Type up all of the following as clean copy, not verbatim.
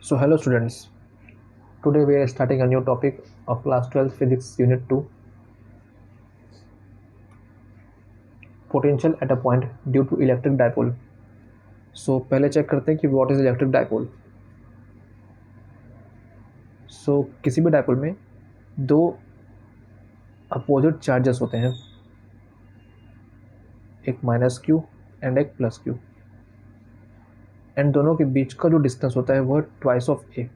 So hello students, today we are starting a new topic of class 12 physics unit 2, potential at a point due to electric dipole. So पहले check करते हैं कि what is electric dipole. So किसी भी dipole में दो opposite charges होते हैं, एक माइनस क्यू एंड एक प्लस क्यू, एंड दोनों के बीच का जो डिस्टेंस होता है वो है ट्वाइस ऑफ ए.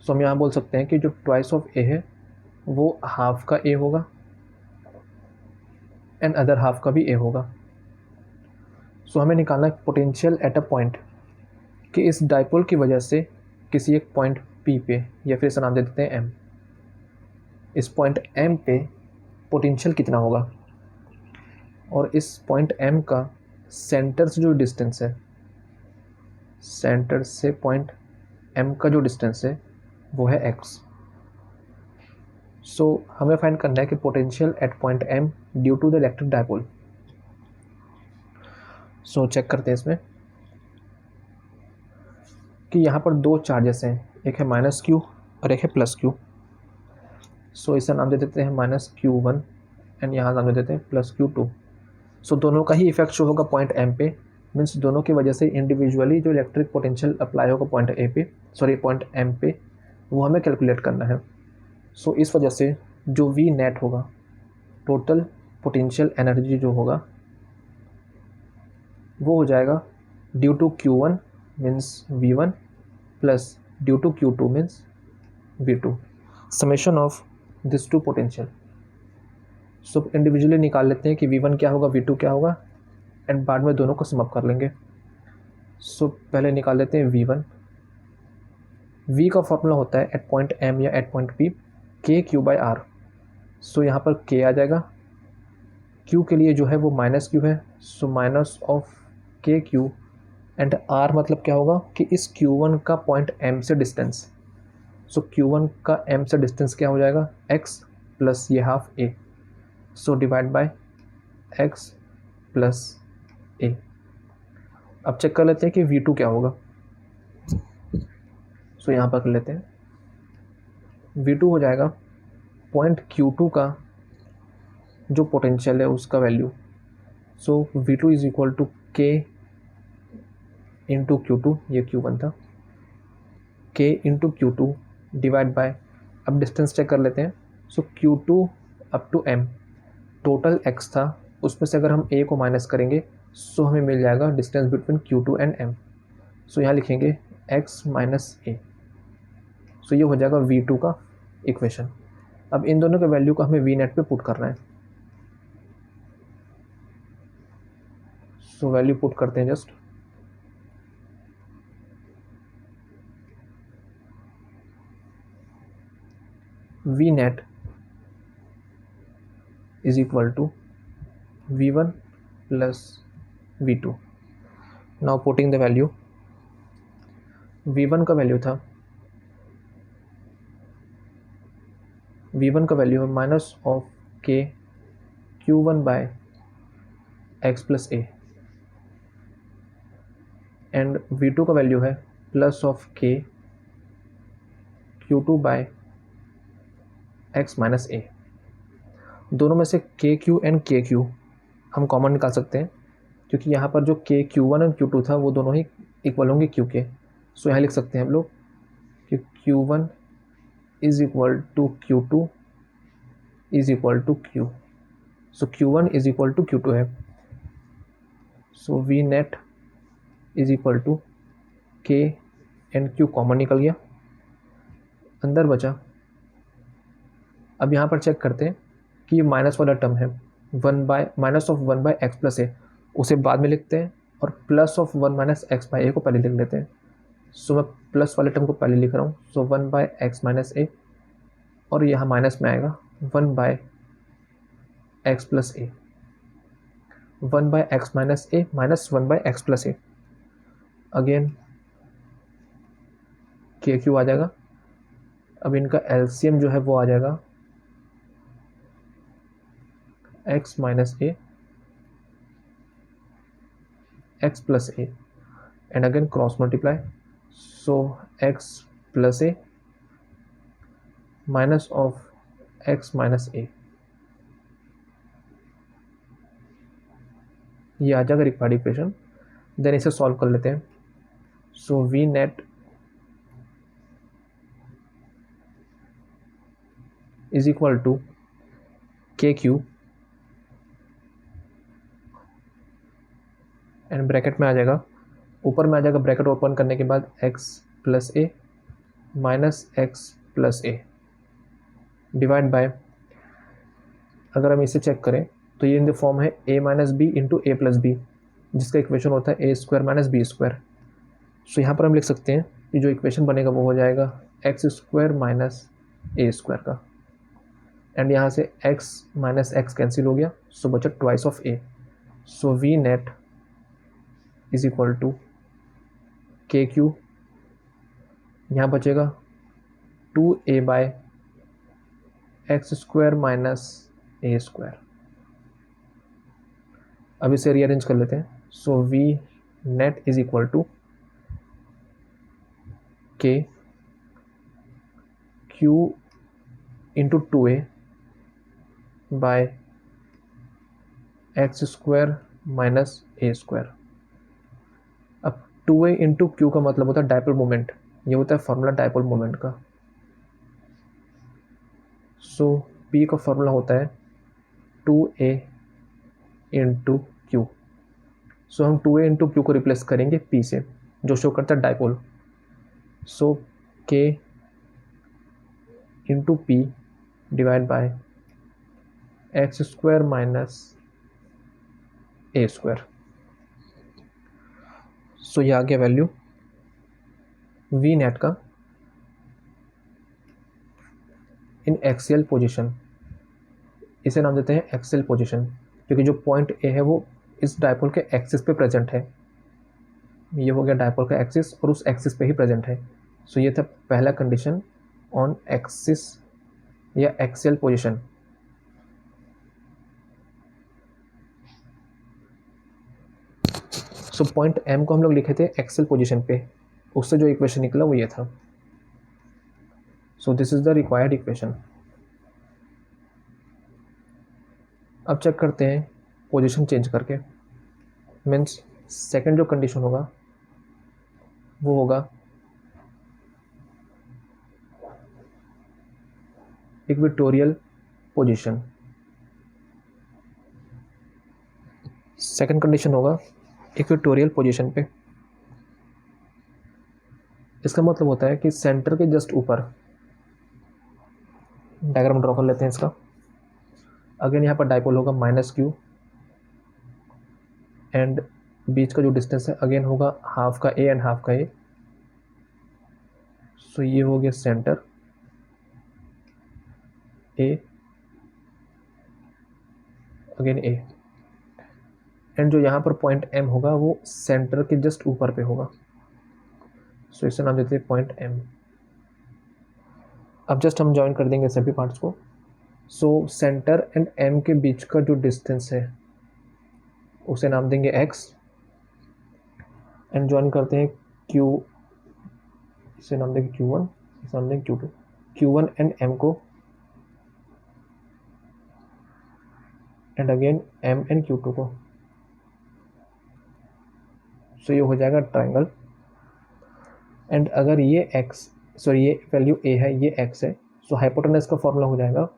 सो हम यहाँ बोल सकते हैं कि जो ट्वाइस ऑफ ए है वो हाफ का ए होगा एंड अदर हाफ का भी ए होगा. सो हमें निकालना है पोटेंशियल एट अ पॉइंट कि इस डायपोल की वजह से किसी एक पॉइंट पी पे, या फिर इसे नाम दे देते हैं एम, इस पॉइंट एम पे पोटेंशियल कितना होगा, और इस पॉइंट एम का सेंटर से जो डिस्टेंस है, सेंटर से पॉइंट एम का जो डिस्टेंस है वो है एक्स. सो हमें फाइंड करना है कि potential at point M due to the electric dipole. So check करते हैं इसमें कि यहाँ पर दो चार्जेस हैं, एक है माइनस क्यू और एक है प्लस क्यू. सो इसे नाम दे देते हैं माइनस क्यू वन एंड यहाँ नाम दे देते हैं प्लस क्यू टू. सो दोनों का ही इफेक्ट शो होगा पॉइंट एम पे, मीन्स दोनों की वजह से इंडिविजुअली जो इलेक्ट्रिक पोटेंशियल अप्लाई होगा पॉइंट ए पे, पॉइंट एम पे, वो हमें कैलकुलेट करना है. सो इस वजह से जो वी नेट होगा, टोटल पोटेंशियल एनर्जी जो होगा वो हो जाएगा due to Q one means V one plus due to Q two means V two, summation of this two potential. So individually निकाल लेते हैं कि वी वन क्या होगा, वी टू क्या होगा, एंड बाद में दोनों को सम अप कर लेंगे. सो पहले निकाल लेते हैं वी वन. वी का फॉर्मूला होता है एट पॉइंट एम या एट पॉइंट पी के क्यू बाई आर. सो यहाँ पर के आ जाएगा, क्यू के लिए जो है वो माइनस क्यू है, so minus of K Q, and R मतलब क्या होगा कि इस क्यू वन का पॉइंट एम से डिस्टेंस. सो क्यू वन का एम से डिस्टेंस क्या हो जाएगा, एक्स प्लस ये half A, so divide by X plus A. अब चेक कर लेते हैं कि वी टू क्या होगा. सो यहाँ पर कर लेते हैं, वी टू हो जाएगा पॉइंट क्यू टू का जो पोटेंशियल है उसका value. So V two is equal to K into Q two, ये क्यू वन था, K into Q two divide by, अब डिस्टेंस चेक कर लेते हैं. So Q two up to M total X था, उसमें से अगर हम ए को माइनस करेंगे सो हमें मिल जाएगा distance between Q two and M. So यहाँ लिखेंगे एक्स माइनस ए. सो ये हो जाएगा वी टू का इक्वेशन. अब इन दोनों के वैल्यू को हमें वी नेट पे पुट करना है. सो वैल्यू पुट करते हैं just. V net is equal to V one plus V two. Now putting the value, V one का वैल्यू था, वी वन का वैल्यू है minus of K Q one by X plus A, and V two का value है plus of K Q two by X minus A. दोनों में से K Q and K Q हम common निकाल सकते हैं, क्योंकि यहाँ पर जो के Q one and Q two था वो दोनों ही इक्वल होंगे क्यू के. सो यहाँ लिख सकते हैं हम लोग कि Q one is equal to Q two is equal to Q. So Q one is equal to Q two है. So V net is equal to K and Q common निकल गया, अंदर बचा. अब यहाँ पर चेक करते हैं कि ये माइनस वाला टर्म है, one by minus of one by X plus A, उसे बाद में लिखते हैं, और plus of one minus X by A को पहले लिख लेते हैं. सो मैं प्लस वाले टर्म को पहले लिख रहा हूँ. So one by X minus A, और यहाँ माइनस में आएगा one by X plus A, one by X minus A minus one by X plus A. Again K Q आ जाएगा. अब इनका एलसीएम जो है वो आ जाएगा X minus A X plus A, and again cross multiply. So X plus A minus of X minus A, ये आ जाएगा रिक्वायर्ड इक्वेशन। देन इसे सॉल्व कर लेते हैं। So V net is equal to K Q and bracket में आ जाएगा, ऊपर में आ जाएगा ब्रैकेट ओपन करने के बाद x plus A minus x plus A divide by, अगर हम इसे चेक करें तो ये इन द फॉर्म है ए माइनस बी इंटू ए प्लस बी, जिसका इक्वेशन होता है ए स्क्वायर माइनस बी स्क्वायर। सो यहाँ पर हम लिख सकते हैं कि जो इक्वेशन बनेगा वो हो जाएगा x square minus A square का, एंड यहाँ से x माइनस एक्स कैंसिल हो गया, सो बचा twice of A. So V net is equal to K Q, यहाँ बचेगा 2a by X square minus A square. अब इसे रीअरेंज कर लेते हैं। So V net is equal to K Q into 2a by X square minus A square. अब 2a into Q का मतलब होता है डायपोल मोमेंट, ये होता है फार्मूला डायपोल मोमेंट का। सो P का फार्मूला होता है 2a इंटू क्यू। सो हम 2a इंटू क्यू को रिप्लेस करेंगे P से, जो शो करता है dipole. So K into P divide by X square minus A square. So ये आ गया वैल्यू वी नेट का इन एक्सियल पोजीशन। इसे नाम देते हैं एक्सियल पोजीशन, क्योंकि जो पॉइंट ए है वो इस डायपोल के एक्सिस पे प्रेजेंट है। ये हो गया डायपोल का एक्सिस और उस एक्सिस पे ही प्रेजेंट है। सो ये था पहला कंडीशन ऑन एक्सिस या axial position. So point M को हम लोग लिखे थे एक्सियल पोजीशन पे, उससे जो इक्वेशन निकला वो ये था। So this is the required equation. अब चेक करते हैं पोजीशन चेंज करके, मीन्स सेकंड जो कंडीशन होगा वो होगा इक्वेटोरियल पोजीशन। सेकंड कंडीशन होगा इक्वेटोरियल पोजीशन पे। इसका मतलब होता है कि सेंटर के जस्ट ऊपर, डायग्राम ड्रॉ कर लेते हैं इसका। अगेन यहाँ पर डायपोल होगा माइनस क्यू एंड बीच का जो डिस्टेंस है अगेन होगा हाफ का ए एंड हाफ का ए। सो ये हो गया centre A again A, and जो यहाँ पर पॉइंट एम होगा वो सेंटर के जस्ट ऊपर पे होगा। सो इसे नाम देते हैं पॉइंट एम। अब जस्ट हम ज्वाइन कर देंगे सभी पार्ट्स को। सो सेंटर एंड एम के बीच का जो डिस्टेंस है उसे नाम देंगे x, एंड ज्वाइन करते हैं q, इसे नाम देंगे q1, इसे नाम देंगे q2। q1 एंड m को, and again m and q2 को। सो ये हो जाएगा ट्राइंगल। एंड अगर ये x, सॉरी ये वैल्यू a है, ये x है, सो हाइपोटेनस का फॉर्मूला हो जाएगा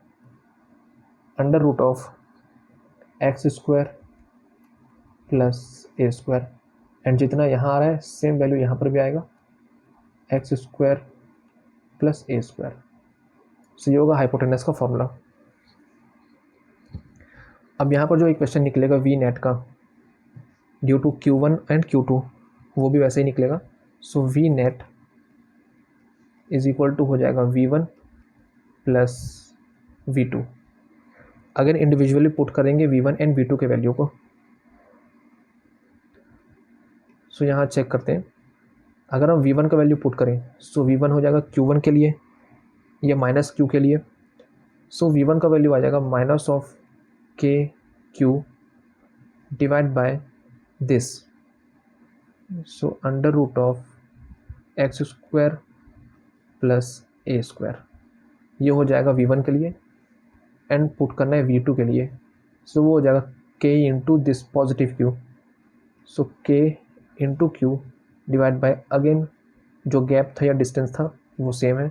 under root of X square plus A square, and जितना यहाँ आ रहा है सेम वैल्यू यहाँ पर भी आएगा, x square plus A square. So ये होगा हाइपोटेनस का फॉर्मूला। अब यहाँ पर जो इक्वेशन निकलेगा वी नेट का due to Q1 and Q2 वो भी वैसे ही निकलेगा। So V net is equal to हो जाएगा V1 प्लस V2। अगर इंडिविजुअली पुट करेंगे V1 एंड V2 के वैल्यू को। सो यहाँ चेक करते हैं, अगर हम V1 का वैल्यू पुट करें सो V1 हो जाएगा Q1 के लिए या माइनस Q के लिए। सो V1 का वैल्यू आ जाएगा minus of K Q divide by this, so under root of X square plus A square, ये हो जाएगा V1 के लिए, एंड पुट करना है V2 के लिए, सो वो हो जाएगा k into this positive q, so k into Q divide bye again जो गैप था या डिस्टेंस था वो सेम है,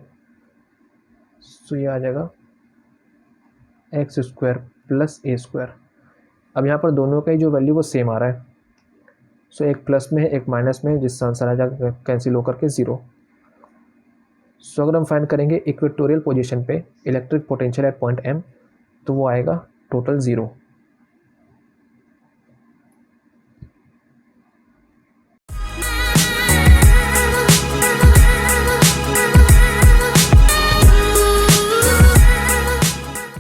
सो ये आ जाएगा x square plus A square. अब यहाँ पर दोनों का ही जो वैल्यू वो सेम आ रहा है, सो एक प्लस में है एक माइनस में है, जिससे आंसर आ जाएगा कैंसिल होकर के 0। सो अगर हम फाइंड करेंगे इक्वेटोरियल पोजीशन पे electric potential at point M, तो वो आएगा टोटल 0।